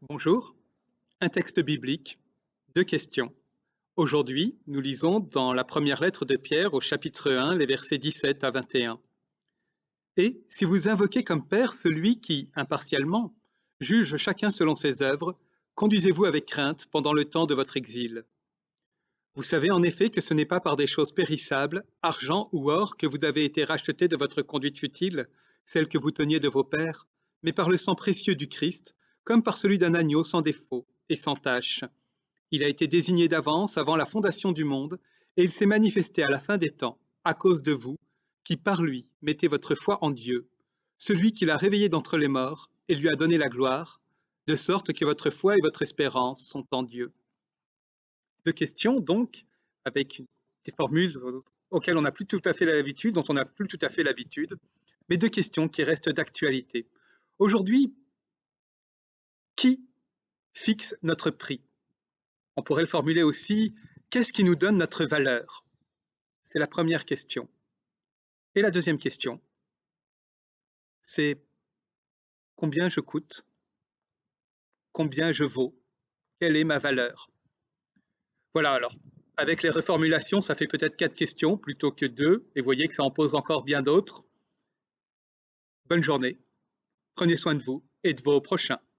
Bonjour, un texte biblique, deux questions. Aujourd'hui, nous lisons dans la première lettre de Pierre au chapitre 1, les versets 17 à 21. Et si vous invoquez comme Père celui qui, impartialement, juge chacun selon ses œuvres, conduisez-vous avec crainte pendant le temps de votre exil. Vous savez en effet que ce n'est pas par des choses périssables, argent ou or, que vous avez été rachetés de votre conduite futile, celle que vous teniez de vos pères, mais par le sang précieux du Christ, comme par celui d'un agneau sans défaut et sans tache. Il a été désigné d'avance avant la fondation du monde, et il s'est manifesté à la fin des temps, à cause de vous, qui par lui mettez votre foi en Dieu, celui qui l'a réveillé d'entre les morts et lui a donné la gloire, de sorte que votre foi et votre espérance sont en Dieu. Deux questions donc, avec des formules auxquelles on n'a plus tout à fait l'habitude, dont on n'a plus tout à fait l'habitude, mais deux questions qui restent d'actualité. Aujourd'hui, qui fixe notre prix? On pourrait le formuler aussi, qu'est-ce qui nous donne notre valeur? C'est la première question. Et la deuxième question, c'est combien je coûte? Combien je vaux? Quelle est ma valeur? Voilà, alors, avec les reformulations, ça fait peut-être 4 questions plutôt que 2, et vous voyez que ça en pose encore bien d'autres. Bonne journée, prenez soin de vous et de vos prochains.